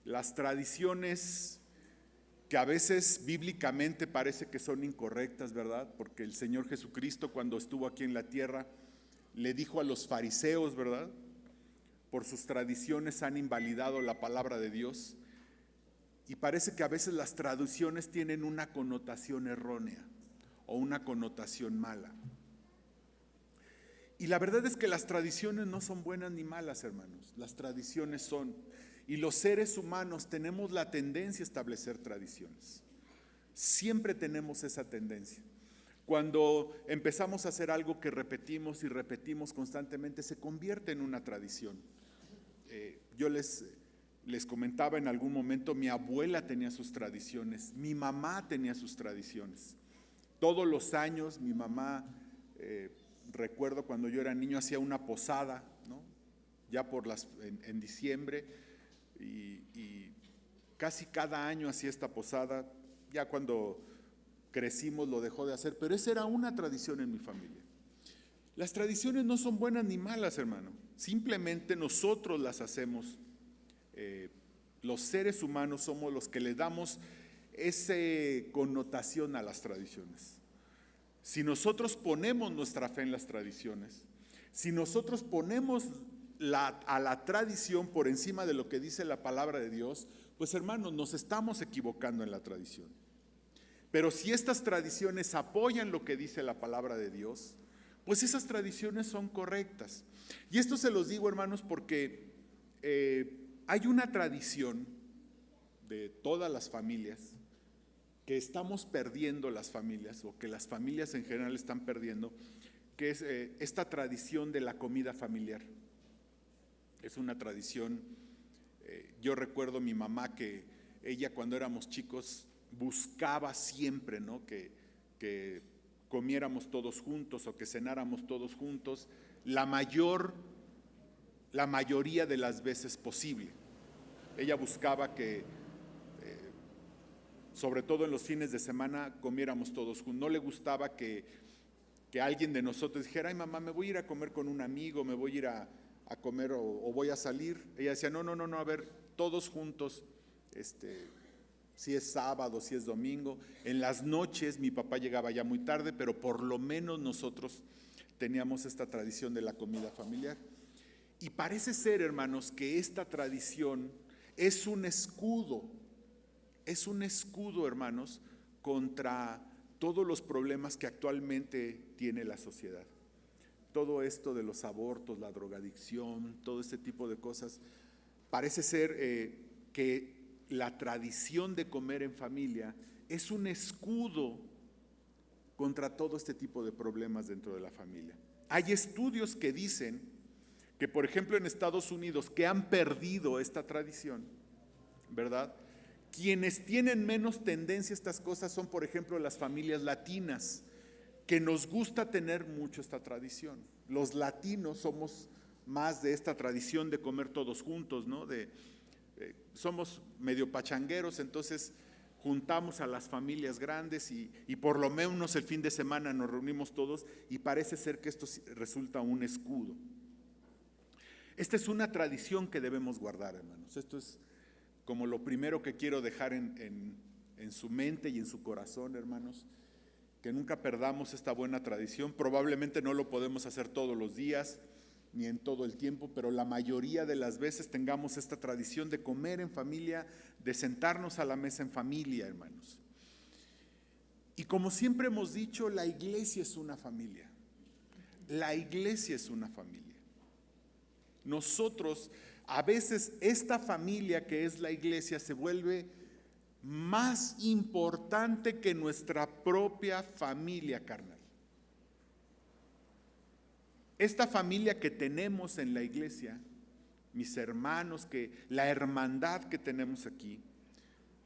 las tradiciones que a veces bíblicamente parece que son incorrectas, ¿verdad? Porque el Señor Jesucristo, cuando estuvo aquí en la tierra, le dijo a los fariseos, ¿verdad? Por sus tradiciones han invalidado la palabra de Dios. Y parece que a veces las tradiciones tienen una connotación errónea o una connotación mala. Y la verdad es que las tradiciones no son buenas ni malas, hermanos. Las tradiciones son. Y los seres humanos tenemos la tendencia a establecer tradiciones. Siempre tenemos esa tendencia. Cuando empezamos a hacer algo que repetimos y repetimos constantemente, se convierte en una tradición. Yo les comentaba en algún momento, mi abuela tenía sus tradiciones, mi mamá tenía sus tradiciones. Todos los años mi mamá, recuerdo cuando yo era niño, hacía una posada, ¿no? Ya en diciembre, y casi cada año hacía esta posada. Ya cuando crecimos lo dejó de hacer, pero esa era una tradición en mi familia. Las tradiciones no son buenas ni malas, hermano, simplemente nosotros las hacemos. Los seres humanos somos los que le damos esa connotación a las tradiciones. Si nosotros ponemos nuestra fe en las tradiciones, si nosotros ponemos a la tradición por encima de lo que dice la palabra de Dios, pues hermanos, nos estamos equivocando en la tradición. Pero si estas tradiciones apoyan lo que dice la palabra de Dios, pues esas tradiciones son correctas. Y esto se los digo, hermanos, porque hay una tradición de todas las familias que estamos perdiendo las familias, o que las familias en general están perdiendo, que es esta tradición de la comida familiar. Es una tradición, yo recuerdo mi mamá que ella cuando éramos chicos buscaba siempre, ¿no?, que comiéramos todos juntos o que cenáramos todos juntos la mayoría de las veces posible. Ella buscaba que, sobre todo en los fines de semana, comiéramos todos juntos. No le gustaba que alguien de nosotros dijera: ay, mamá, me voy a ir a comer con un amigo, me voy a ir a comer o voy a salir. Ella decía: no, a ver, todos juntos, si es sábado, si es domingo. En las noches mi papá llegaba ya muy tarde, pero por lo menos nosotros teníamos esta tradición de la comida familiar. Y parece ser, hermanos, que esta tradición es un escudo, hermanos, contra todos los problemas que actualmente tiene la sociedad. Todo esto de los abortos, la drogadicción, todo este tipo de cosas, parece ser que la tradición de comer en familia es un escudo contra todo este tipo de problemas dentro de la familia. Hay estudios que dicen que, por ejemplo, en Estados Unidos, que han perdido esta tradición, ¿verdad? Quienes tienen menos tendencia a estas cosas son, por ejemplo, las familias latinas, que nos gusta tener mucho esta tradición. Los latinos somos más de esta tradición de comer todos juntos, ¿no? Somos medio pachangueros, entonces juntamos a las familias grandes y por lo menos el fin de semana nos reunimos todos, y parece ser que esto resulta un escudo. Esta es una tradición que debemos guardar, hermanos. Esto es como lo primero que quiero dejar en su mente y en su corazón, hermanos, que nunca perdamos esta buena tradición. Probablemente no lo podemos hacer todos los días ni en todo el tiempo, pero la mayoría de las veces tengamos esta tradición de comer en familia, de sentarnos a la mesa en familia, hermanos. Y como siempre hemos dicho, la iglesia es una familia. La iglesia es una familia. Nosotros, a veces, esta familia que es la iglesia se vuelve más importante que nuestra propia familia carnal. Esta familia que tenemos en la iglesia, mis hermanos, la hermandad que tenemos aquí,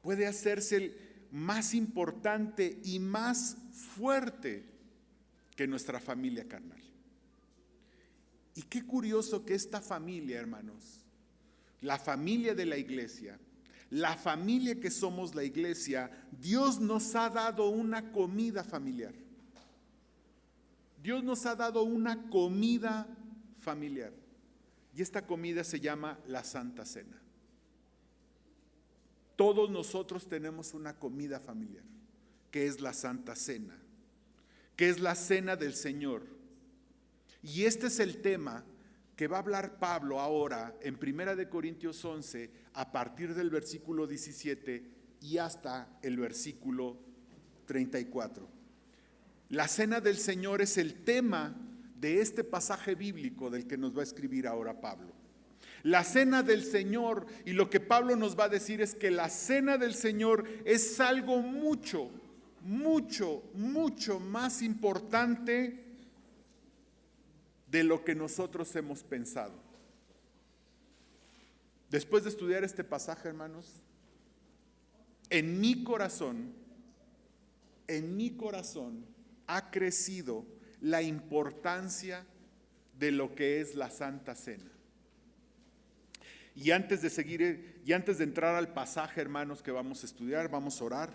puede hacerse más importante y más fuerte que nuestra familia carnal. Y qué curioso que esta familia, hermanos, la familia de la iglesia, la familia que somos la iglesia, Dios nos ha dado una comida familiar. Dios nos ha dado una comida familiar. Y esta comida se llama la Santa Cena. Todos nosotros tenemos una comida familiar, que es la Santa Cena, que es la cena del Señor. Y este es el tema que va a hablar Pablo ahora en 1 Corintios 11, a partir del versículo 17 y hasta el versículo 34. La cena del Señor es el tema de este pasaje bíblico del que nos va a escribir ahora Pablo. La cena del Señor, y lo que Pablo nos va a decir es que la cena del Señor es algo mucho, mucho, mucho más importante de lo que nosotros hemos pensado. Después de estudiar este pasaje, hermanos, en mi corazón ha crecido la importancia de lo que es la Santa Cena. Y antes de entrar al pasaje, hermanos, que vamos a estudiar, vamos a orar,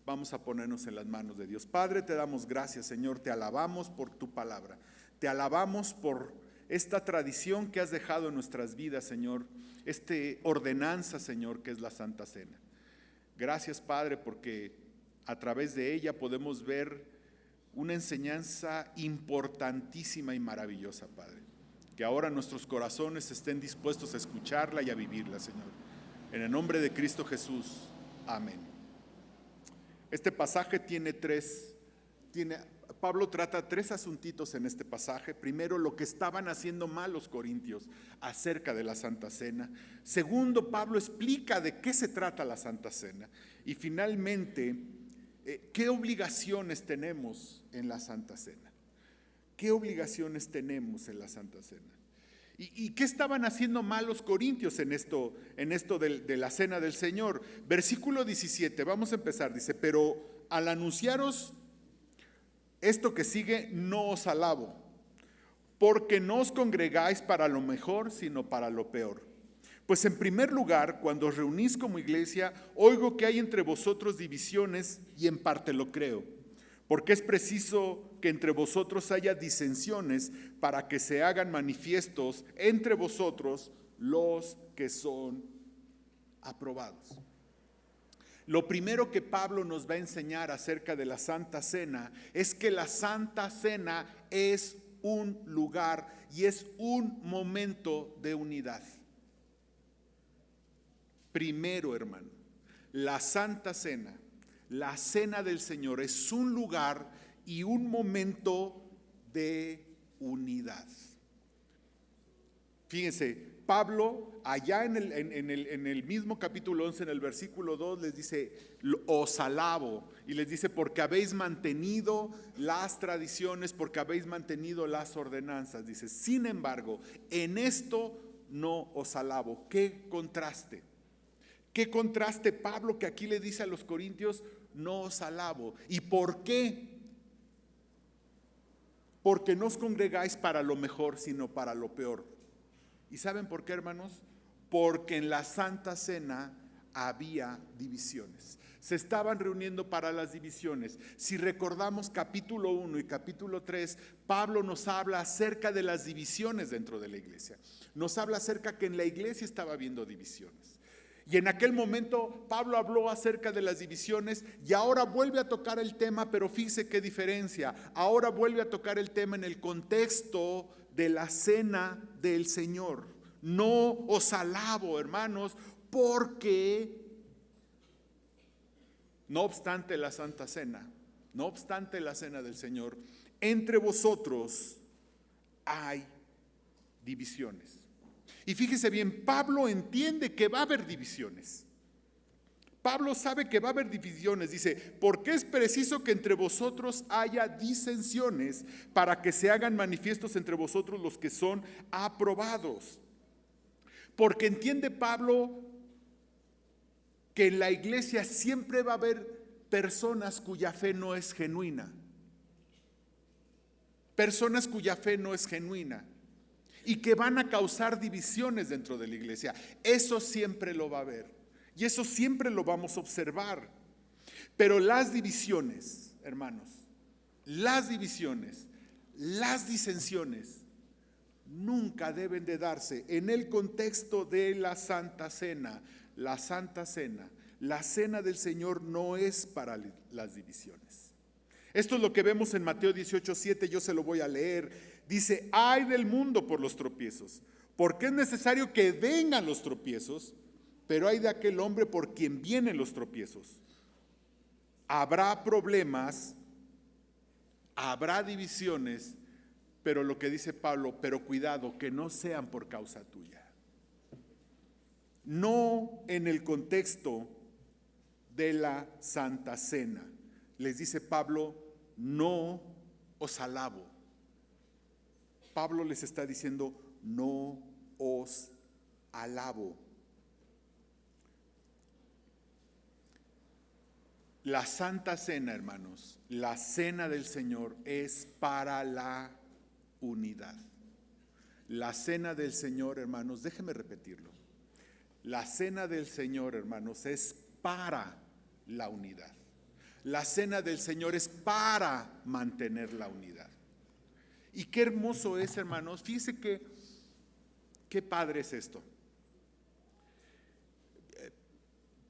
vamos a ponernos en las manos de Dios. Padre, te damos gracias, Señor, te alabamos por tu palabra, te alabamos por esta tradición que has dejado en nuestras vidas, Señor, esta ordenanza, Señor, que es la Santa Cena. Gracias, Padre, porque a través de ella podemos ver una enseñanza importantísima y maravillosa, Padre. Que ahora nuestros corazones estén dispuestos a escucharla y a vivirla, Señor. En el nombre de Cristo Jesús. Amén. Este pasaje Pablo trata tres asuntitos en este pasaje. Primero, lo que estaban haciendo mal los corintios acerca de la Santa Cena. Segundo, Pablo explica de qué se trata la Santa Cena. Y finalmente, ¿qué obligaciones tenemos en la Santa Cena? ¿Qué obligaciones tenemos en la Santa Cena? ¿Y qué estaban haciendo mal los corintios en esto de la Cena del Señor? Versículo 17, vamos a empezar, dice: pero al anunciaros esto que sigue, no os alabo, porque no os congregáis para lo mejor, sino para lo peor. Pues en primer lugar, cuando os reunís como iglesia, oigo que hay entre vosotros divisiones, y en parte lo creo. Porque es preciso que entre vosotros haya disensiones para que se hagan manifiestos entre vosotros los que son aprobados. Lo primero que Pablo nos va a enseñar acerca de la Santa Cena es que la Santa Cena es un lugar y es un momento de unidad. Primero, hermano, la Santa Cena, la Cena del Señor, es un lugar y un momento de unidad. Fíjense, Pablo allá en el mismo capítulo 11, en el versículo 2, les dice: os alabo, y les dice: porque habéis mantenido las tradiciones, porque habéis mantenido las ordenanzas. Dice: sin embargo, en esto no os alabo. ¿Qué contraste? ¿Qué contraste Pablo que aquí le dice a los corintios: no os alabo? ¿Y por qué? Porque no os congregáis para lo mejor, sino para lo peor. ¿Y saben por qué, hermanos? Porque en la Santa Cena había divisiones. Se estaban reuniendo para las divisiones. Si recordamos capítulo 1 y capítulo 3, Pablo nos habla acerca de las divisiones dentro de la iglesia. Nos habla acerca que en la iglesia estaba habiendo divisiones. Y en aquel momento Pablo habló acerca de las divisiones y ahora vuelve a tocar el tema, pero fíjese qué diferencia. Ahora vuelve a tocar el tema en el contexto de la Cena del Señor. No os alabo, hermanos, porque no obstante la Santa Cena, no obstante la Cena del Señor, entre vosotros hay divisiones. Y fíjese bien, Pablo entiende que va a haber divisiones. Pablo sabe que va a haber divisiones. Dice: porque es preciso que entre vosotros haya disensiones para que se hagan manifiestos entre vosotros los que son aprobados. Porque entiende Pablo que en la iglesia siempre va a haber personas cuya fe no es genuina. Personas cuya fe no es genuina. Y que van a causar divisiones dentro de la iglesia. Eso siempre lo va a haber. Y eso siempre lo vamos a observar. Pero las divisiones, hermanos, las divisiones, las disensiones, nunca deben de darse en el contexto de la Santa Cena. La Santa Cena, La cena del Señor no es para las divisiones. Esto es lo que vemos en Mateo 18:7, yo se lo voy a leer. Dice: ay del mundo por los tropiezos, porque es necesario que vengan los tropiezos, pero ay de aquel hombre por quien vienen los tropiezos. Habrá problemas, habrá divisiones, pero lo que dice Pablo, pero cuidado, que no sean por causa tuya. No en el contexto de la Santa Cena. Les dice Pablo: no os alabo. Pablo les está diciendo: no os alabo. La Santa Cena, hermanos, la cena del Señor es para la unidad. La cena del Señor, hermanos, déjenme repetirlo. La cena del Señor, hermanos, es para la unidad. La cena del Señor es para mantener la unidad. Y qué hermoso es, hermanos. Fíjense qué padre es esto.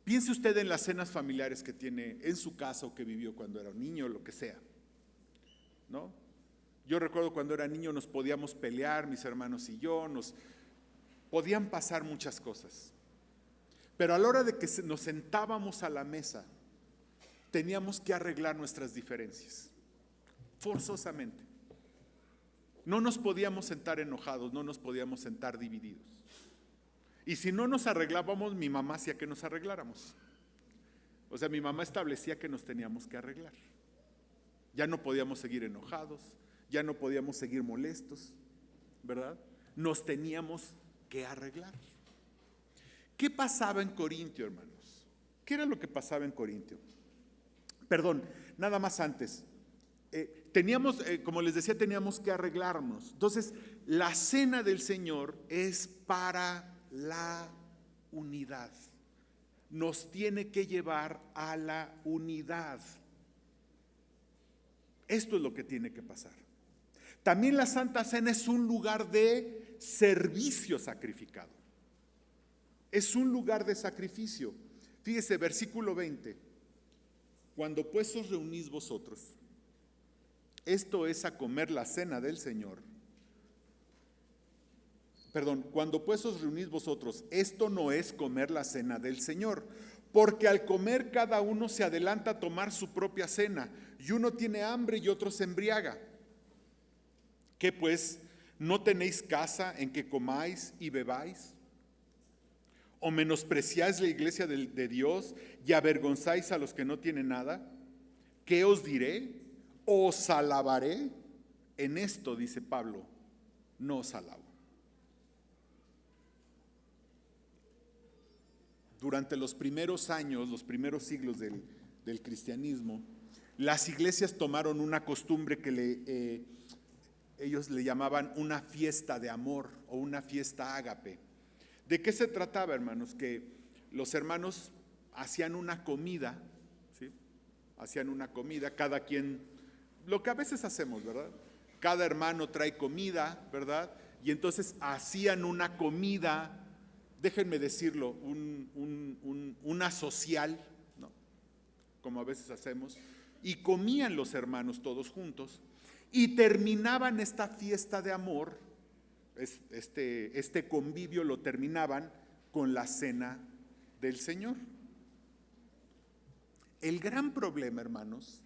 Piense usted en las cenas familiares que tiene en su casa o que vivió cuando era un niño, lo que sea, ¿no? Yo recuerdo cuando era niño nos podíamos pelear, mis hermanos y yo, podían pasar muchas cosas. Pero a la hora de que nos sentábamos a la mesa, teníamos que arreglar nuestras diferencias, forzosamente. No nos podíamos sentar enojados, no nos podíamos sentar divididos. Y si no nos arreglábamos, mi mamá hacía que nos arregláramos. O sea, mi mamá establecía que nos teníamos que arreglar. Ya no podíamos seguir enojados, ya no podíamos seguir molestos, ¿verdad? Nos teníamos que arreglar. ¿Qué pasaba en Corintio, hermanos? ¿Qué era lo que pasaba en Corintio? Perdón, nada más antes. Como les decía, teníamos que arreglarnos. Entonces, la cena del Señor es para la unidad. Nos tiene que llevar a la unidad. Esto es lo que tiene que pasar. También la Santa Cena es un lugar de servicio sacrificado. Es un lugar de sacrificio. Fíjese, versículo 20. Cuando pues os reunís vosotros, esto es a comer la cena del Señor. Cuando pues os reunís vosotros, esto no es comer la cena del Señor, porque al comer cada uno se adelanta a tomar su propia cena, y uno tiene hambre y otro se embriaga. ¿Qué pues? ¿No tenéis casa en que comáis y bebáis? ¿O menospreciáis la iglesia de Dios y avergonzáis a los que no tienen nada? ¿Qué os diré? ¿Os alabaré? En esto, dice Pablo, no os alabo. Durante los primeros años, los primeros siglos del cristianismo, las iglesias tomaron una costumbre que ellos le llamaban una fiesta de amor o una fiesta ágape. ¿De qué se trataba, hermanos? Que los hermanos hacían una comida, ¿sí? Hacían una comida, cada quien, lo que a veces hacemos, ¿verdad? Cada hermano trae comida, ¿verdad? Y entonces hacían una comida, déjenme decirlo, una social, ¿no? Como a veces hacemos, y comían los hermanos todos juntos, y terminaban esta fiesta de amor, este convivio lo terminaban con la cena del Señor. El gran problema, hermanos,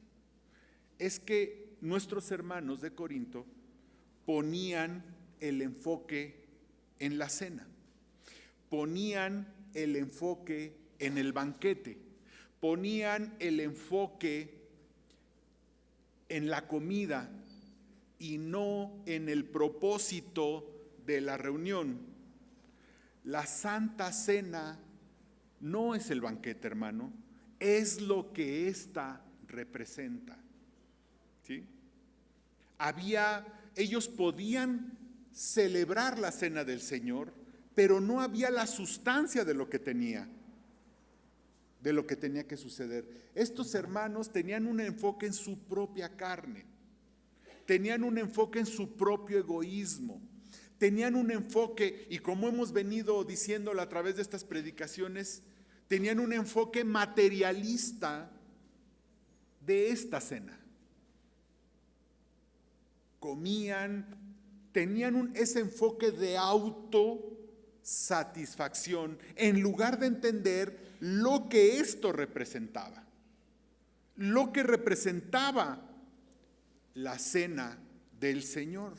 es que nuestros hermanos de Corinto ponían el enfoque en la cena, ponían el enfoque en el banquete, ponían el enfoque en la comida y no en el propósito de la reunión. La Santa Cena no es el banquete, hermano, es lo que ésta representa. ¿Sí? Ellos podían celebrar la cena del Señor, pero no había la sustancia de lo que tenía que suceder. Estos hermanos tenían un enfoque en su propia carne, tenían un enfoque en su propio egoísmo, tenían un enfoque, y como hemos venido diciéndolo a través de estas predicaciones, tenían un enfoque materialista de esta cena. Comían, tenían ese enfoque de autosatisfacción en lugar de entender lo que esto representaba. Lo que representaba la cena del Señor.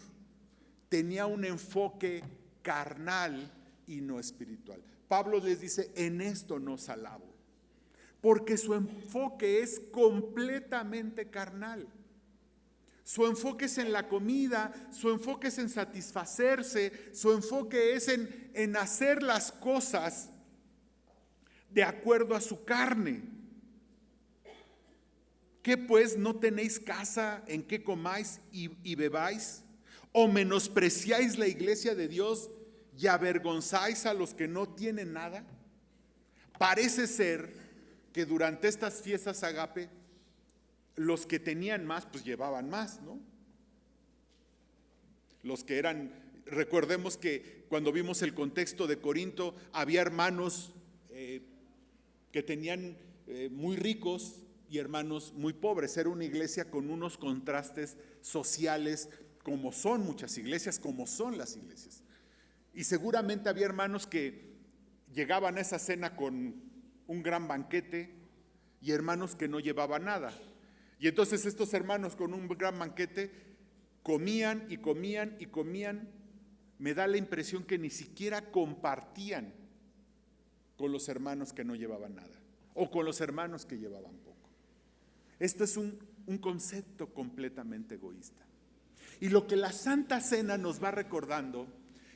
Tenía un enfoque carnal y no espiritual. Pablo les dice, en esto no os alabo, porque su enfoque es completamente carnal. Su enfoque es en la comida, su enfoque es en satisfacerse, su enfoque es en hacer las cosas de acuerdo a su carne. ¿Qué pues no tenéis casa en que comáis y bebáis? ¿O menospreciáis la iglesia de Dios y avergonzáis a los que no tienen nada? Parece ser que durante estas fiestas agape, los que tenían más, pues llevaban más, ¿no? Los que eran, recordemos que cuando vimos el contexto de Corinto, había hermanos que tenían muy ricos y hermanos muy pobres. Era una iglesia con unos contrastes sociales, como son muchas iglesias, como son las iglesias. Y seguramente había hermanos que llegaban a esa cena con un gran banquete y hermanos que no llevaban nada. Y entonces estos hermanos con un gran banquete comían y comían y comían. Me da la impresión que ni siquiera compartían con los hermanos que no llevaban nada o con los hermanos que llevaban poco. Esto es un concepto completamente egoísta. Y lo que la Santa Cena nos va recordando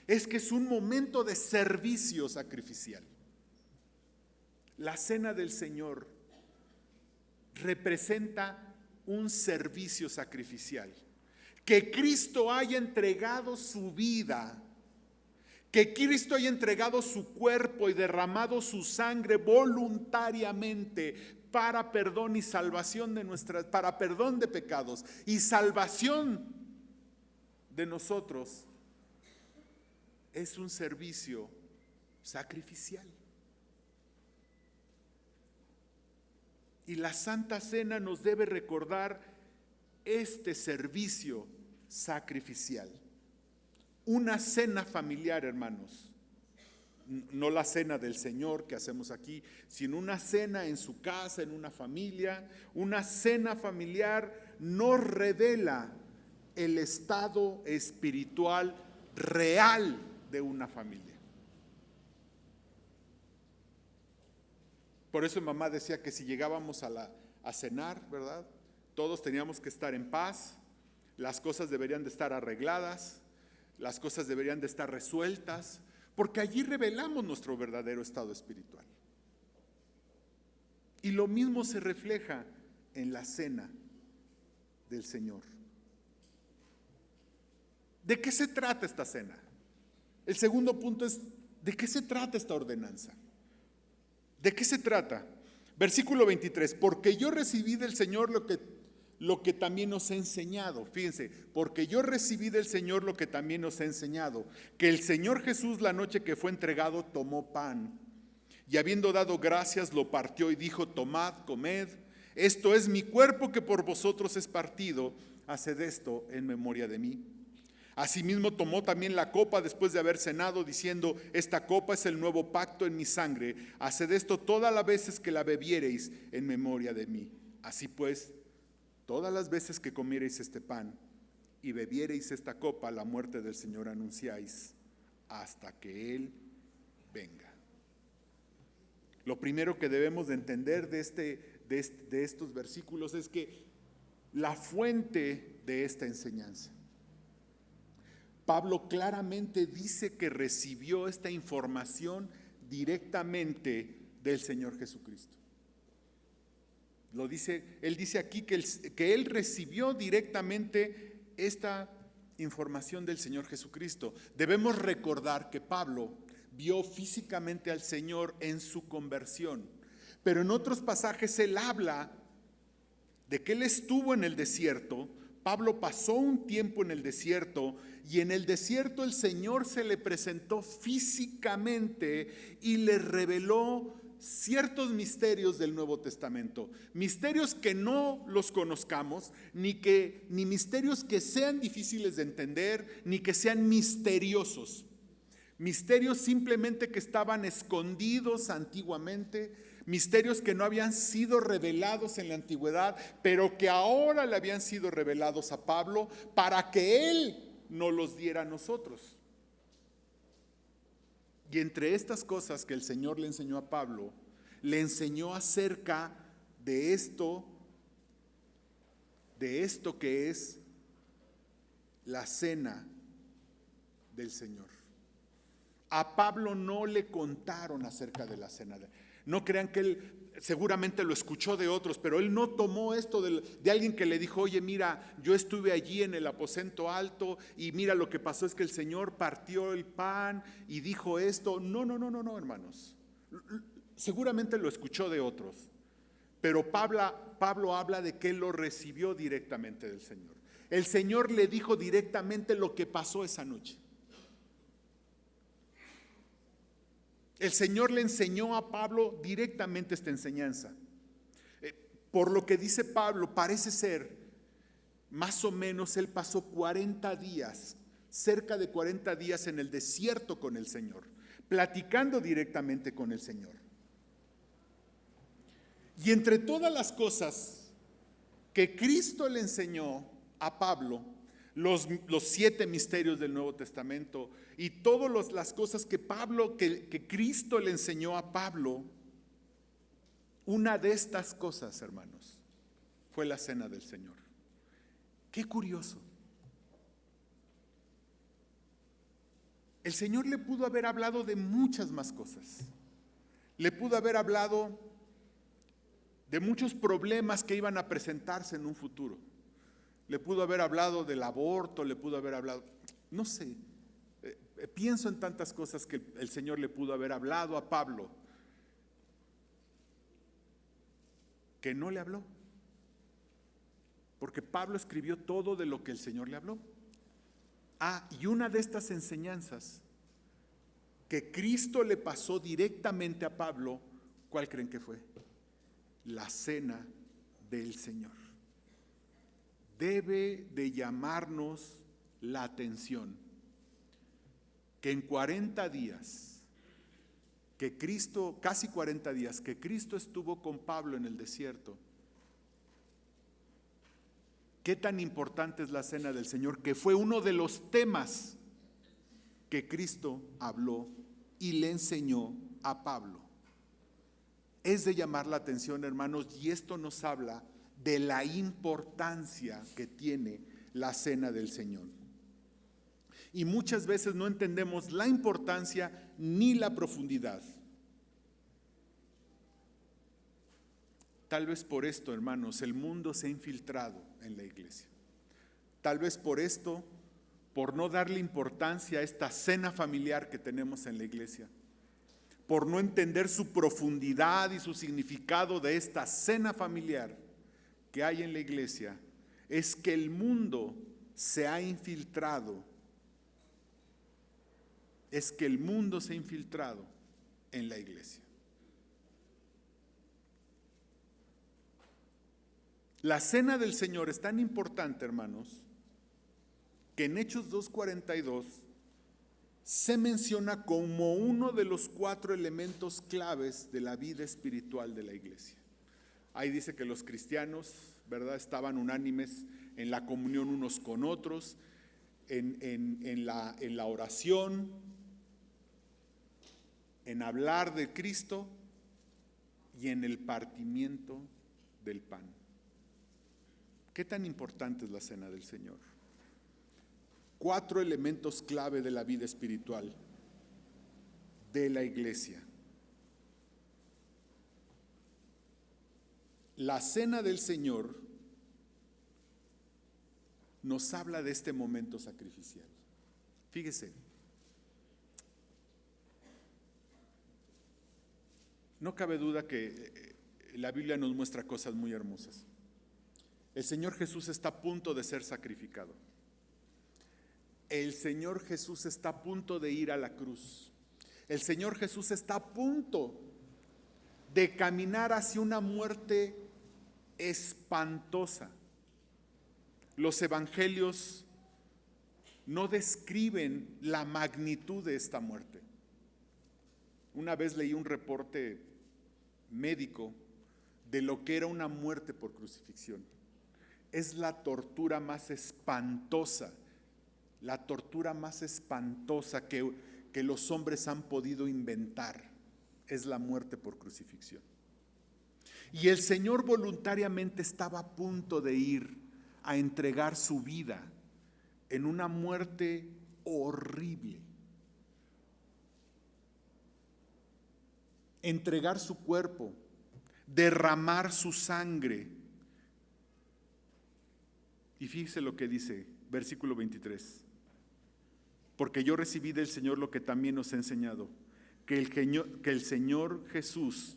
es que es un momento de servicio sacrificial. La Cena del Señor representa un servicio sacrificial. Que Cristo haya entregado su vida, que Cristo haya entregado su cuerpo y derramado su sangre voluntariamente para perdón y salvación de para perdón de pecados y salvación de nosotros, es un servicio sacrificial. Y la Santa Cena nos debe recordar este servicio sacrificial. Una cena familiar, hermanos. No la cena del Señor que hacemos aquí, sino una cena en su casa, en una familia. Una cena familiar nos revela el estado espiritual real de una familia. Por eso mamá decía que si llegábamos a cenar, ¿verdad? Todos teníamos que estar en paz, las cosas deberían de estar arregladas, las cosas deberían de estar resueltas, porque allí revelamos nuestro verdadero estado espiritual. Y lo mismo se refleja en la cena del Señor. ¿De qué se trata esta cena? El segundo punto es, ¿de qué se trata esta ordenanza? ¿De qué se trata? Versículo 23, porque yo recibí del Señor lo que también os he enseñado. Fíjense, porque yo recibí del Señor lo que también os he enseñado, que el Señor Jesús la noche que fue entregado tomó pan y habiendo dado gracias lo partió y dijo, tomad, comed, esto es mi cuerpo que por vosotros es partido, haced esto en memoria de mí. Asimismo tomó también la copa después de haber cenado, diciendo, esta copa es el nuevo pacto en mi sangre, haced esto todas las veces que la bebiereis en memoria de mí. Así pues, todas las veces que comiereis este pan y bebiereis esta copa, la muerte del Señor anunciáis hasta que Él venga. Lo primero que debemos de entender de estos versículos es que la fuente de esta enseñanza, Pablo claramente dice que recibió esta información directamente del Señor Jesucristo. Él dice aquí que él recibió directamente esta información del Señor Jesucristo. Debemos recordar que Pablo vio físicamente al Señor en su conversión, pero en otros pasajes él habla de que él estuvo en el desierto. Pablo pasó un tiempo en el desierto y en el desierto el Señor se le presentó físicamente y le reveló ciertos misterios del Nuevo Testamento, misterios que no los conozcamos, ni misterios que sean difíciles de entender, ni que sean misteriosos. Misterios simplemente que estaban escondidos antiguamente, misterios que no habían sido revelados en la antigüedad, pero que ahora le habían sido revelados a Pablo para que él nos los diera a nosotros. Y entre estas cosas que el Señor le enseñó a Pablo, le enseñó acerca de esto que es la cena del Señor. A Pablo no le contaron acerca de la cena. No crean que él seguramente lo escuchó de otros, pero él no tomó esto de alguien que le dijo, oye, mira, yo estuve allí en el aposento alto y mira, lo que pasó es que el Señor partió el pan y dijo esto. No, hermanos. Seguramente lo escuchó de otros, pero Pablo habla de que él lo recibió directamente del Señor. El Señor le dijo directamente lo que pasó esa noche. El Señor le enseñó a Pablo directamente esta enseñanza. Por lo que dice Pablo, parece ser, más o menos él pasó 40 días, cerca de 40 días en el desierto con el Señor, platicando directamente con el Señor. Y entre todas las cosas que Cristo le enseñó a Pablo, los 7 misterios del Nuevo Testamento y todas las cosas que Cristo le enseñó a Pablo, una de estas cosas, hermanos, fue la cena del Señor. Qué curioso. El Señor le pudo haber hablado de muchas más cosas. Le pudo haber hablado de muchos problemas que iban a presentarse en un futuro. Le pudo haber hablado del aborto, le pudo haber hablado, no sé, pienso en tantas cosas que el Señor le pudo haber hablado a Pablo, que no le habló, porque Pablo escribió todo de lo que el Señor le habló. Y una de estas enseñanzas que Cristo le pasó directamente a Pablo, ¿cuál creen que fue? La cena del Señor. Debe de llamarnos la atención que en 40 días, casi 40 días, que Cristo estuvo con Pablo en el desierto, qué tan importante es la cena del Señor, que fue uno de los temas que Cristo habló y le enseñó a Pablo. Es de llamar la atención, hermanos, y esto nos habla de la importancia que tiene la cena del Señor. Y muchas veces no entendemos la importancia ni la profundidad. Tal vez por esto, hermanos, el mundo se ha infiltrado en la iglesia. Tal vez por esto, por no darle importancia a esta cena familiar que tenemos en la iglesia, por no entender su profundidad y su significado de esta cena familiar que hay en la iglesia, es que el mundo se ha infiltrado. Es que el mundo se ha infiltrado en la iglesia. La cena del Señor es tan importante, hermanos, que en Hechos 2:42 se menciona como uno de los 4 elementos claves de la vida espiritual de la iglesia. Ahí dice que los cristianos, ¿verdad?, estaban unánimes en la comunión unos con otros, en la oración, en hablar de Cristo y en el partimiento del pan. ¿Qué tan importante es la cena del Señor? 4 elementos clave de la vida espiritual de la iglesia. La cena del Señor nos habla de este momento sacrificial. Fíjese, no cabe duda que la Biblia nos muestra cosas muy hermosas. El Señor Jesús está a punto de ser sacrificado. El Señor Jesús está a punto de ir a la cruz. El Señor Jesús está a punto de caminar hacia una muerte espantosa. Los evangelios no describen la magnitud de esta muerte. Una vez leí un reporte médico de lo que era una muerte por crucifixión. Es la tortura más espantosa, que los hombres han podido inventar. Es la muerte por crucifixión. Y el Señor voluntariamente estaba a punto de ir a entregar su vida en una muerte horrible. Entregar su cuerpo, derramar su sangre. Y fíjese lo que dice, versículo 23. Porque yo recibí del Señor lo que también os he enseñado, que el Señor Jesús,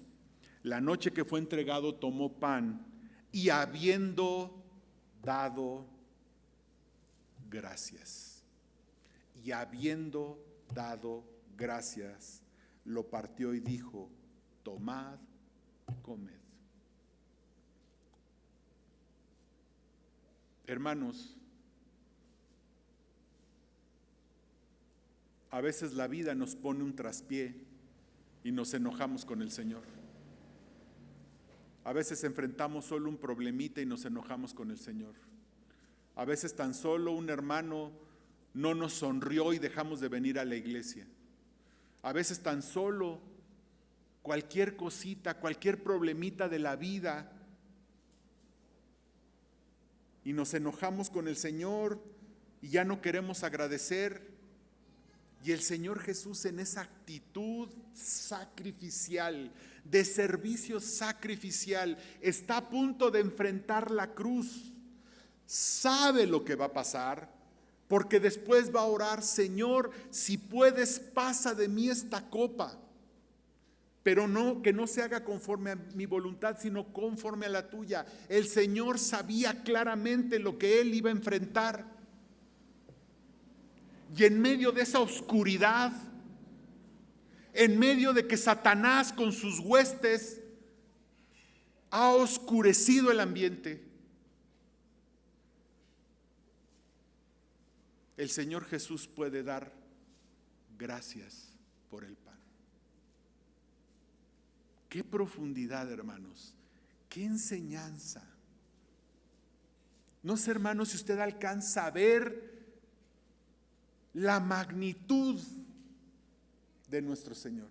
la noche que fue entregado, tomó pan y habiendo dado gracias, lo partió y dijo: tomad, comed. Hermanos, a veces la vida nos pone un traspié y nos enojamos con el Señor. A veces enfrentamos solo un problemita y nos enojamos con el Señor. A veces tan solo un hermano no nos sonrió y dejamos de venir a la iglesia. A veces tan solo cualquier cosita, cualquier problemita de la vida, y nos enojamos con el Señor y ya no queremos agradecer. Y el Señor Jesús, en esa actitud sacrificial, de servicio sacrificial, está a punto de enfrentar la cruz. Sabe lo que va a pasar, porque después va a orar: Señor, si puedes, pasa de mí esta copa, pero no, que no se haga conforme a mi voluntad, sino conforme a la tuya. El Señor sabía claramente lo que Él iba a enfrentar. Y en medio de esa oscuridad, en medio de que Satanás con sus huestes ha oscurecido el ambiente, el Señor Jesús puede dar gracias por el pan. Qué profundidad, hermanos, qué enseñanza. No sé, hermanos, si usted alcanza a ver la magnitud de nuestro Señor,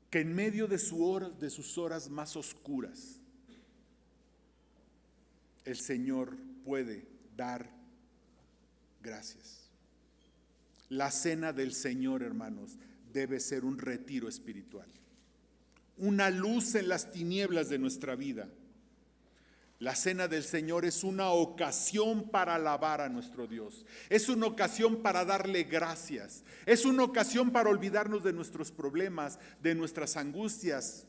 que en medio de sus horas más oscuras, el Señor puede dar gracias. La cena del Señor, hermanos, debe ser un retiro espiritual, una luz en las tinieblas de nuestra vida. La cena del Señor es una ocasión para alabar a nuestro Dios. Es una ocasión para darle gracias. Es una ocasión para olvidarnos de nuestros problemas, de nuestras angustias.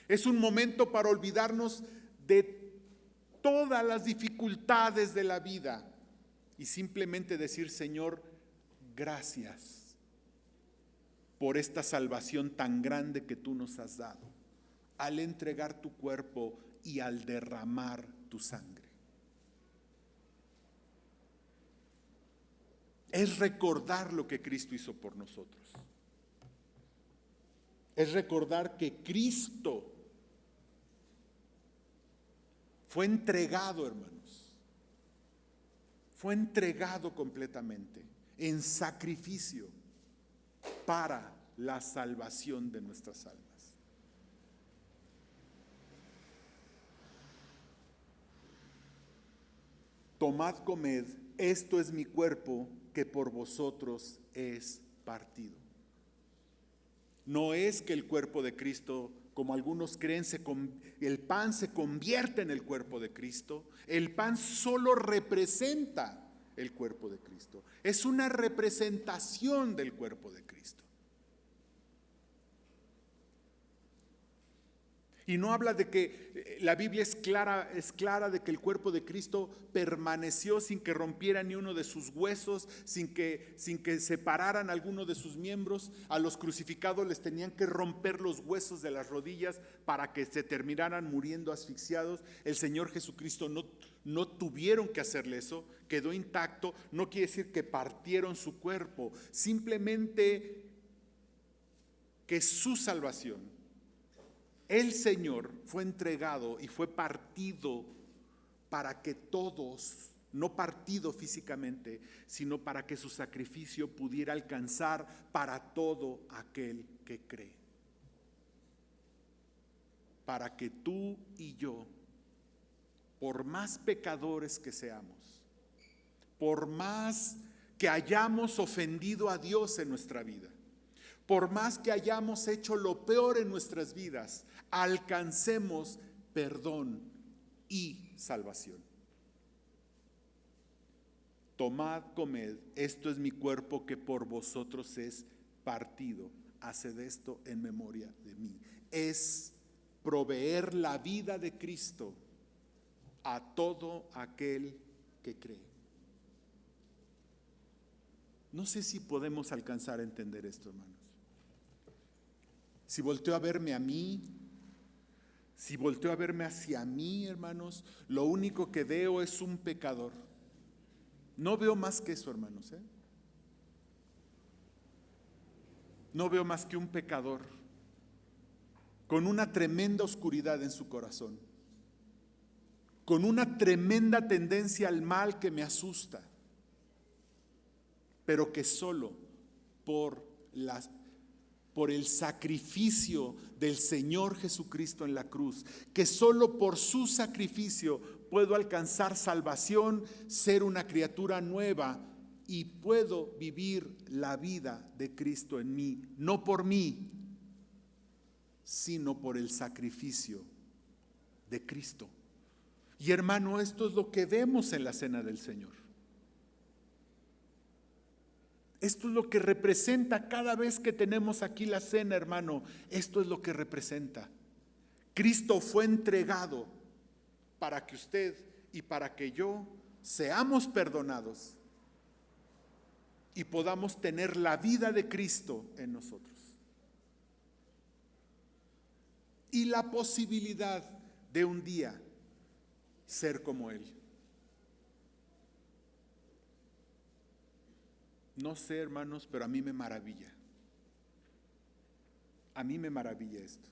Es un momento para olvidarnos de todas las dificultades de la vida y simplemente decir: Señor, gracias por esta salvación tan grande que tú nos has dado, al entregar tu cuerpo y al derramar tu sangre. Es recordar lo que Cristo hizo por nosotros. Es recordar que Cristo fue entregado, hermanos. Fue entregado completamente en sacrificio para la salvación de nuestras almas. Tomad, comed, esto es mi cuerpo que por vosotros es partido. No es que el cuerpo de Cristo, como algunos creen, el pan se convierte en el cuerpo de Cristo. El pan solo representa el cuerpo de Cristo. Es una representación del cuerpo de Cristo. Y no habla de que la Biblia es clara de que el cuerpo de Cristo permaneció sin que rompiera ni uno de sus huesos, sin que separaran alguno de sus miembros. A los crucificados les tenían que romper los huesos de las rodillas para que se terminaran muriendo asfixiados. El Señor Jesucristo no tuvieron que hacerle eso, quedó intacto. No quiere decir que partieron su cuerpo, simplemente que su salvación, el Señor, fue entregado y fue partido para que todos, no partido físicamente, sino para que su sacrificio pudiera alcanzar para todo aquel que cree. Para que tú y yo, por más pecadores que seamos, por más que hayamos ofendido a Dios en nuestra vida, por más que hayamos hecho lo peor en nuestras vidas, alcancemos perdón y salvación. Tomad, comed, esto es mi cuerpo que por vosotros es partido. Haced esto en memoria de mí. Es proveer la vida de Cristo a todo aquel que cree. No sé si podemos alcanzar a entender esto, hermanos. Si volteo a verme a mí, si volteo a verme hacia mí, hermanos, lo único que veo es un pecador. No veo más que eso, hermanos, No veo más que un pecador con una tremenda oscuridad en su corazón, con una tremenda tendencia al mal que me asusta, pero que solo por el sacrificio del Señor Jesucristo en la cruz, que solo por su sacrificio puedo alcanzar salvación, ser una criatura nueva y puedo vivir la vida de Cristo en mí, no por mí, sino por el sacrificio de Cristo. Y hermano, esto es lo que vemos en la cena del Señor. Esto es lo que representa cada vez que tenemos aquí la cena, hermano. Esto es lo que representa. Cristo fue entregado para que usted y para que yo seamos perdonados y podamos tener la vida de Cristo en nosotros. Y la posibilidad de un día ser como Él. No sé, hermanos, pero a mí me maravilla. A mí me maravilla esto.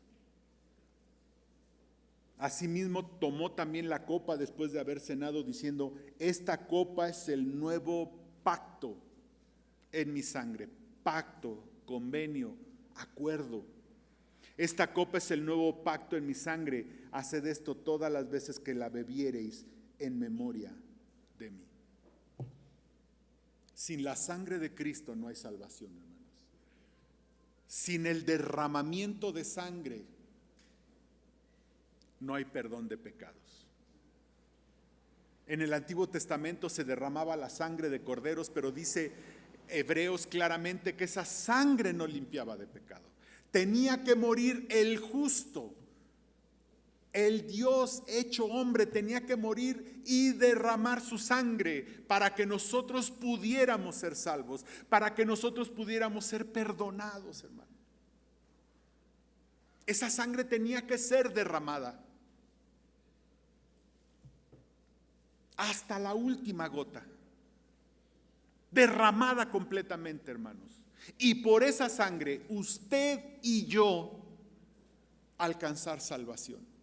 Asimismo, tomó también la copa después de haber cenado, diciendo: esta copa es el nuevo pacto en mi sangre. Pacto, convenio, acuerdo. Esta copa es el nuevo pacto en mi sangre. Haced esto todas las veces que la bebiereis en memoria de mí. Sin la sangre de Cristo no hay salvación, hermanos. Sin el derramamiento de sangre no hay perdón de pecados. En el Antiguo Testamento se derramaba la sangre de corderos, pero dice Hebreos claramente que esa sangre no limpiaba de pecado. Tenía que morir el justo. El Dios hecho hombre tenía que morir y derramar su sangre para que nosotros pudiéramos ser salvos, para que nosotros pudiéramos ser perdonados, hermano. Esa sangre tenía que ser derramada hasta la última gota, derramada completamente, hermanos. Y por esa sangre usted y yo alcanzar salvación.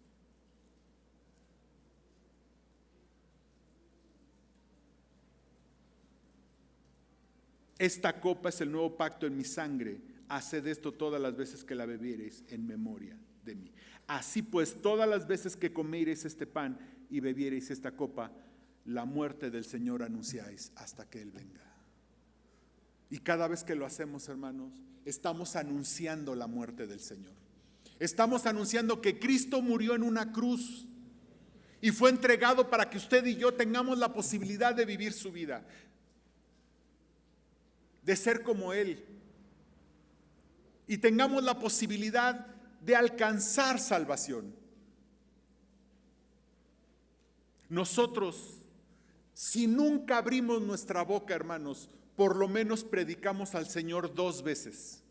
Esta copa es el nuevo pacto en mi sangre. Haced esto todas las veces que la bebiereis en memoria de mí. Así pues, todas las veces que comiereis este pan y bebiereis esta copa, la muerte del Señor anunciáis hasta que Él venga. Y cada vez que lo hacemos, hermanos, estamos anunciando la muerte del Señor. Estamos anunciando que Cristo murió en una cruz y fue entregado para que usted y yo tengamos la posibilidad de vivir su vida, de ser como Él, y tengamos la posibilidad de alcanzar salvación. Nosotros, si nunca abrimos nuestra boca, hermanos, por lo menos predicamos al Señor 2 veces.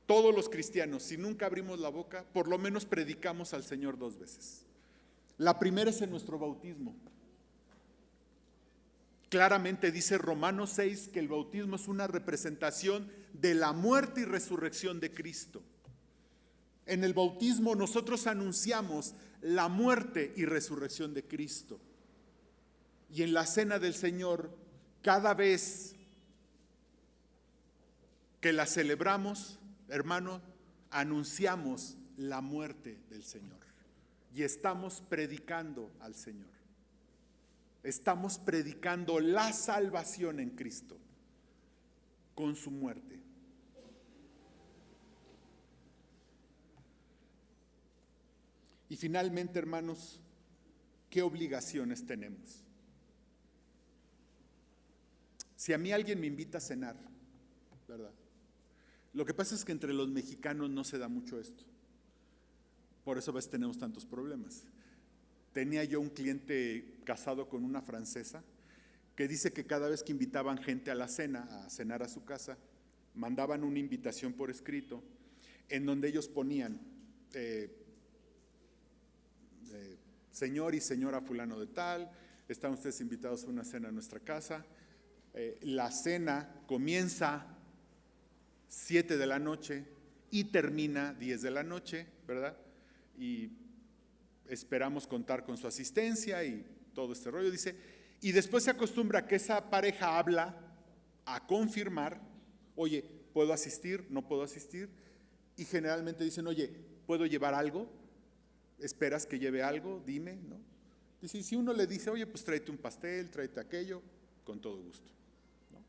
Todos los cristianos, si nunca abrimos la boca, por lo menos predicamos al Señor 2 veces. La primera es en nuestro bautismo. Claramente dice Romanos 6 que el bautismo es una representación de la muerte y resurrección de Cristo. En el bautismo nosotros anunciamos la muerte y resurrección de Cristo. Y en la cena del Señor, cada vez que la celebramos, hermano, anunciamos la muerte del Señor. Y estamos predicando al Señor. Estamos predicando la salvación en Cristo con su muerte. Y finalmente, hermanos, ¿qué obligaciones tenemos? Si a mí alguien me invita a cenar, ¿verdad? Lo que pasa es que entre los mexicanos no se da mucho esto. Por eso a veces tenemos tantos problemas. Tenía yo un cliente casado con una francesa que dice que cada vez que invitaban gente a la cena, a cenar a su casa, mandaban una invitación por escrito en donde ellos ponían señor y señora fulano de tal, están ustedes invitados a una cena a nuestra casa. La cena comienza 7 de la noche y termina 10 de la noche, ¿verdad? Y esperamos contar con su asistencia y todo este rollo, dice. Y después se acostumbra que esa pareja habla a confirmar, oye, ¿puedo asistir? ¿No puedo asistir? Y generalmente dicen, oye, ¿puedo llevar algo? ¿Esperas que lleve algo? Dime, ¿no? Dice, y si uno le dice, oye, pues tráete un pastel, tráete aquello, con todo gusto, ¿no?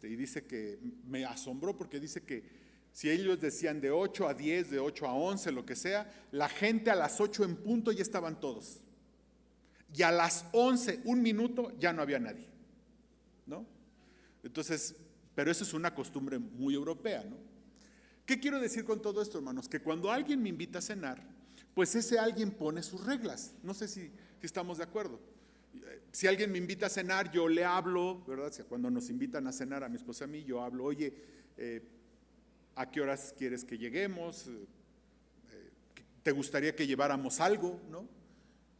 Y dice que me asombró porque dice que si ellos decían de 8 a 10, de 8 a 11, lo que sea, la gente a las 8 en punto ya estaban todos. Y a las 11, 1 minuto, ya no había nadie, ¿no? Entonces, pero eso es una costumbre muy europea, ¿no? ¿Qué quiero decir con todo esto, hermanos? Que cuando alguien me invita a cenar, pues ese alguien pone sus reglas. No sé si estamos de acuerdo. Si alguien me invita a cenar, yo le hablo, ¿verdad? Cuando nos invitan a cenar a mi esposa y a mí, yo hablo, oye, ¿a qué horas quieres que lleguemos? ¿Te gustaría que lleváramos algo? ¿No?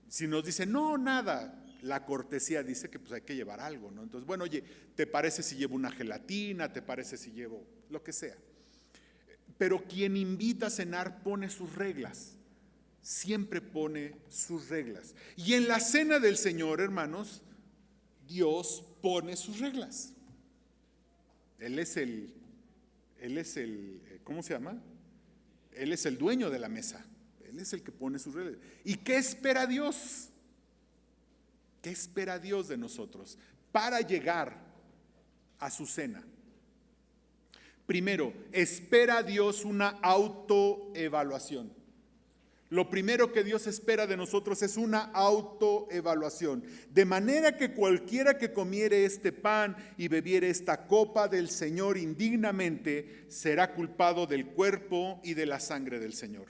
Si nos dicen, no, nada, la cortesía dice que pues hay que llevar algo, ¿no? Entonces, bueno, oye, ¿te parece si llevo una gelatina? ¿Te parece si llevo lo que sea? Pero quien invita a cenar pone sus reglas. Siempre pone sus reglas. Y en la cena del Señor, hermanos, Dios pone sus reglas. Él es el, ¿cómo se llama? Él es el dueño de la mesa. Él es el que pone sus reglas. ¿Y qué espera Dios? ¿Qué espera Dios de nosotros para llegar a su cena? Primero, espera Dios una autoevaluación. Lo primero que Dios espera de nosotros es una autoevaluación. De manera que cualquiera que comiere este pan y bebiere esta copa del Señor indignamente, será culpado del cuerpo y de la sangre del Señor.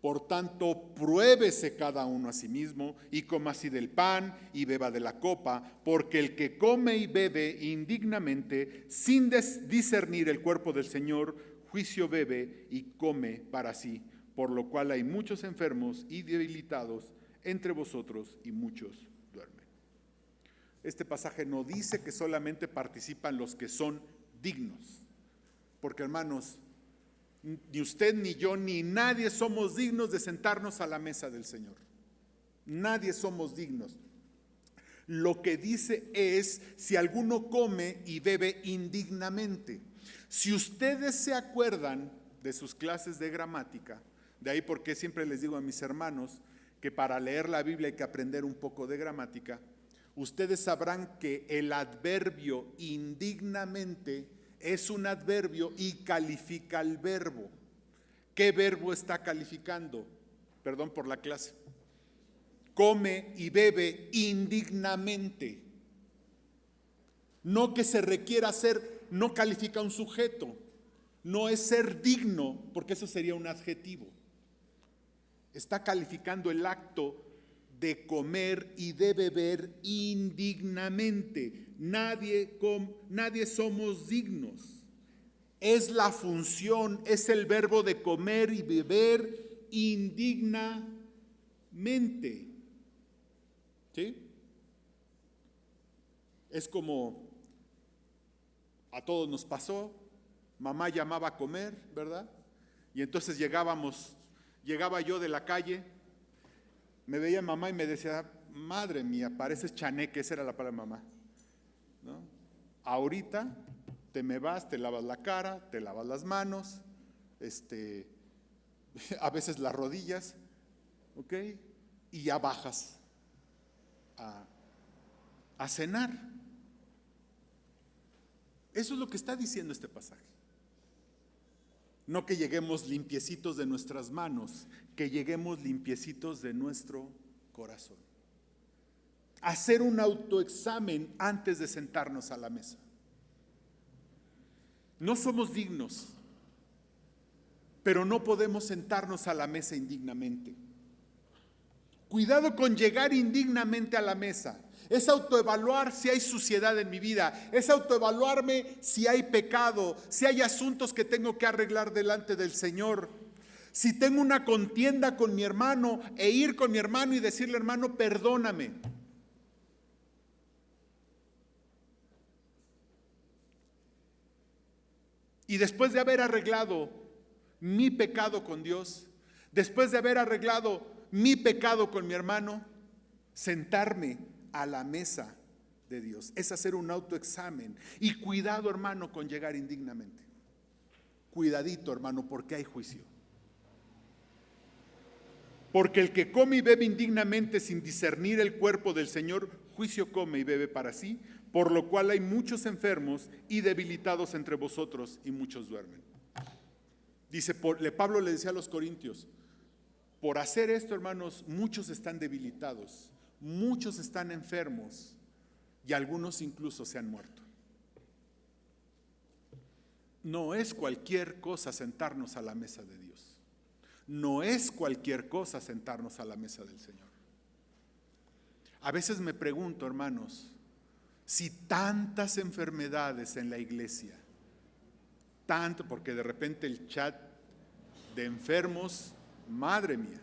Por tanto, pruébese cada uno a sí mismo y coma así del pan y beba de la copa, porque el que come y bebe indignamente, sin discernir el cuerpo del Señor, juicio bebe y come para sí. Por lo cual hay muchos enfermos y debilitados entre vosotros y muchos duermen. Este pasaje no dice que solamente participan los que son dignos, porque hermanos, ni usted ni yo ni nadie somos dignos de sentarnos a la mesa del Señor. Nadie somos dignos. Lo que dice es si alguno come y bebe indignamente. Si ustedes se acuerdan de sus clases de gramática, de ahí porque siempre les digo a mis hermanos que para leer la Biblia hay que aprender un poco de gramática. Ustedes sabrán que el adverbio indignamente es un adverbio y califica al verbo. ¿Qué verbo está calificando? Perdón por la clase. Come y bebe indignamente. No que se requiera hacer, no califica un sujeto. No es ser digno, porque eso sería un adjetivo. Está calificando el acto de comer y de beber indignamente. Nadie somos dignos. Es la función, es el verbo de comer y beber indignamente. ¿Sí? Es como a todos nos pasó, mamá llamaba a comer, ¿verdad? Y entonces llegaba yo de la calle, me veía mamá y me decía, madre mía, pareces chaneque, esa era la palabra de mamá, ¿no? Ahorita te me vas, te lavas la cara, te lavas las manos, a veces las rodillas, ¿ok? Y ya bajas a cenar. Eso es lo que está diciendo este pasaje. No que lleguemos limpiecitos de nuestras manos, que lleguemos limpiecitos de nuestro corazón. Hacer un autoexamen antes de sentarnos a la mesa. No somos dignos, pero no podemos sentarnos a la mesa indignamente. Cuidado con llegar indignamente a la mesa. Es autoevaluar si hay suciedad en mi vida, es autoevaluarme si hay pecado, si hay asuntos que tengo que arreglar delante del Señor. Si tengo una contienda con mi hermano, e ir con mi hermano y decirle, hermano, perdóname. Y después de haber arreglado mi pecado con Dios, después de haber arreglado mi pecado con mi hermano, sentarme a la mesa de Dios. Es hacer un autoexamen. Y cuidado, hermano, con llegar indignamente. Cuidadito, hermano, porque hay juicio. Porque el que come y bebe indignamente sin discernir el cuerpo del Señor, juicio come y bebe para sí, por lo cual hay muchos enfermos y debilitados entre vosotros y muchos duermen. Dice, Pablo le decía a los corintios, por hacer esto, hermanos, muchos están debilitados, muchos están enfermos y algunos incluso se han muerto. No es cualquier cosa sentarnos a la mesa de Dios. No es cualquier cosa sentarnos a la mesa del Señor. A veces me pregunto, hermanos, si tantas enfermedades en la iglesia, tanto, porque de repente el chat de enfermos, madre mía,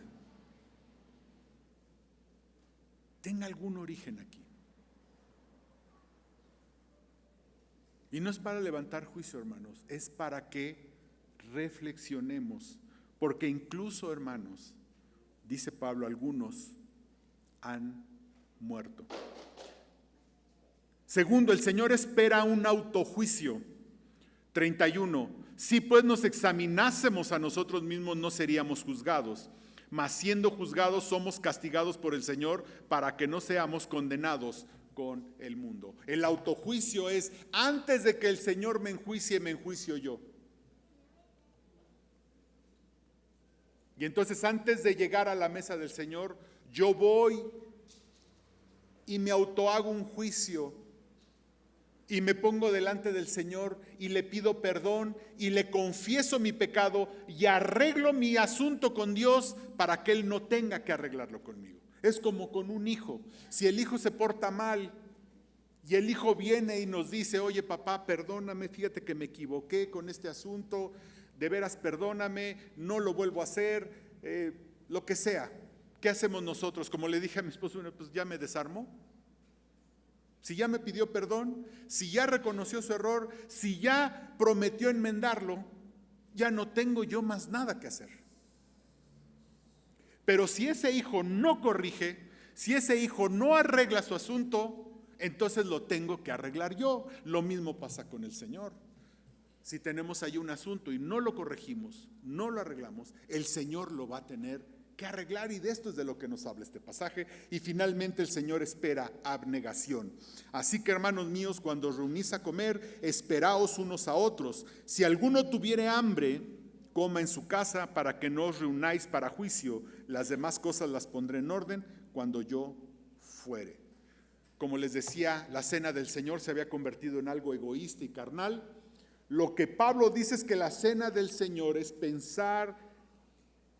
tenga algún origen aquí. Y no es para levantar juicio, hermanos, es para que reflexionemos, porque incluso, hermanos, dice Pablo, algunos han muerto. Segundo, el Señor espera un autojuicio. 31. Si pues nos examinásemos a nosotros mismos, no seríamos juzgados, mas siendo juzgados somos castigados por el Señor para que no seamos condenados con el mundo. El autojuicio es, antes de que el Señor me enjuicio yo. Y entonces antes de llegar a la mesa del Señor, yo voy y me autohago un juicio y me pongo delante del Señor y le pido perdón y le confieso mi pecado y arreglo mi asunto con Dios para que Él no tenga que arreglarlo conmigo. Es como con un hijo. Si el hijo se porta mal y el hijo viene y nos dice, oye papá, perdóname, fíjate que me equivoqué con este asunto, de veras perdóname, no lo vuelvo a hacer, lo que sea. ¿Qué hacemos nosotros? Como le dije a mi esposo, pues ya me desarmó. Si ya me pidió perdón, si ya reconoció su error, si ya prometió enmendarlo, ya no tengo yo más nada que hacer. Pero si ese hijo no corrige, si ese hijo no arregla su asunto, entonces lo tengo que arreglar yo. Lo mismo pasa con el Señor. Si tenemos ahí un asunto y no lo corregimos, no lo arreglamos, el Señor lo va a tener que arreglar, y de esto es de lo que nos habla este pasaje. Y finalmente el Señor espera abnegación. Así que, hermanos míos, cuando os reunís a comer, esperaos unos a otros. Si alguno tuviere hambre, coma en su casa, para que no os reunáis para juicio. Las demás cosas las pondré en orden cuando yo fuere. Como les decía, la cena del Señor se había convertido en algo egoísta y carnal. Lo que Pablo dice es que la cena del Señor es pensar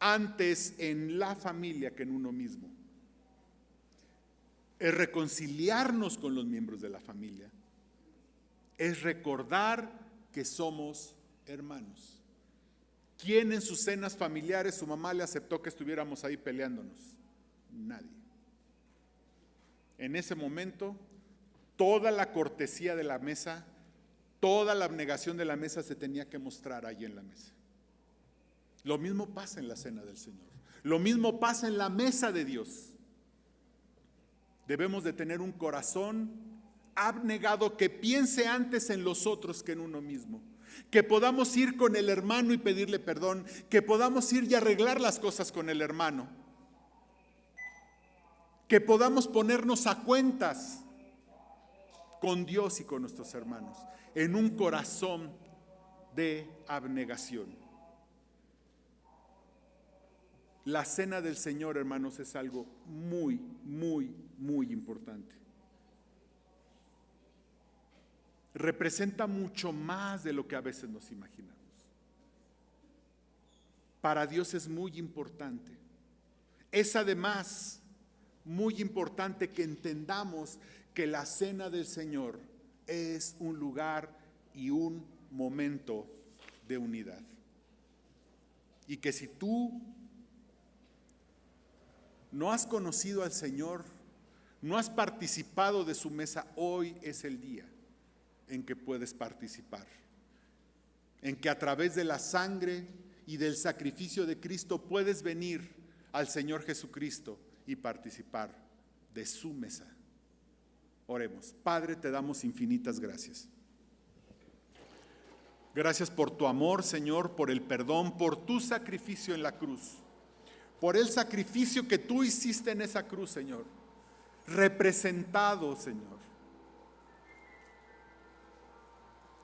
antes en la familia que en uno mismo. Es reconciliarnos con los miembros de la familia. Es recordar que somos hermanos. ¿Quién en sus cenas familiares su mamá le aceptó que estuviéramos ahí peleándonos? Nadie. En ese momento, toda la cortesía de la mesa, toda la abnegación de la mesa se tenía que mostrar ahí en la mesa. Lo mismo pasa en la cena del Señor. Lo mismo pasa en la mesa de Dios. Debemos de tener un corazón abnegado que piense antes en los otros que en uno mismo. Que podamos ir con el hermano y pedirle perdón. Que podamos ir y arreglar las cosas con el hermano. Que podamos ponernos a cuentas con Dios y con nuestros hermanos. En un corazón de abnegación. La cena del Señor, hermanos, es algo muy, muy, muy importante. Representa mucho más de lo que a veces nos imaginamos. Para Dios es muy importante. Es además muy importante que entendamos que la cena del Señor es un lugar y un momento de unidad. Y que si tú no has conocido al Señor, no has participado de su mesa, hoy es el día en que puedes participar. En que a través de la sangre y del sacrificio de Cristo puedes venir al Señor Jesucristo y participar de su mesa. Oremos. Padre, te damos infinitas gracias. Gracias por tu amor, Señor, por el perdón, por tu sacrificio en la cruz. Por el sacrificio que tú hiciste en esa cruz, Señor. Representado, Señor.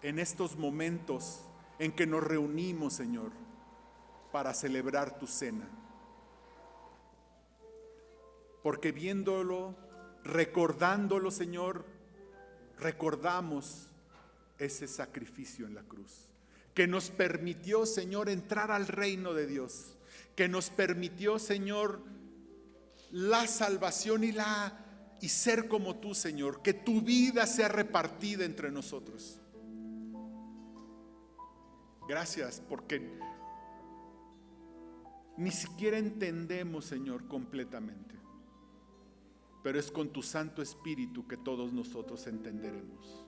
En estos momentos en que nos reunimos, Señor, para celebrar tu cena. Porque viéndolo, recordándolo, Señor, recordamos ese sacrificio en la cruz. Que nos permitió, Señor, entrar al reino de Dios. Que nos permitió, Señor, la salvación y ser como tú, Señor. Que tu vida sea repartida entre nosotros. Gracias, porque ni siquiera entendemos, Señor, completamente. Pero es con tu Santo Espíritu que todos nosotros entenderemos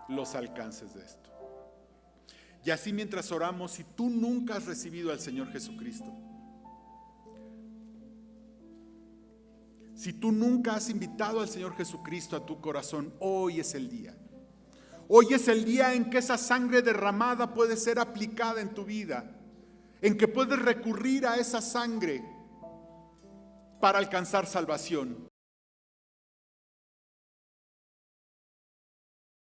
los alcances de esto. Y así mientras oramos, si tú nunca has recibido al Señor Jesucristo, si tú nunca has invitado al Señor Jesucristo a tu corazón, hoy es el día. Hoy es el día en que esa sangre derramada puede ser aplicada en tu vida, en que puedes recurrir a esa sangre para alcanzar salvación.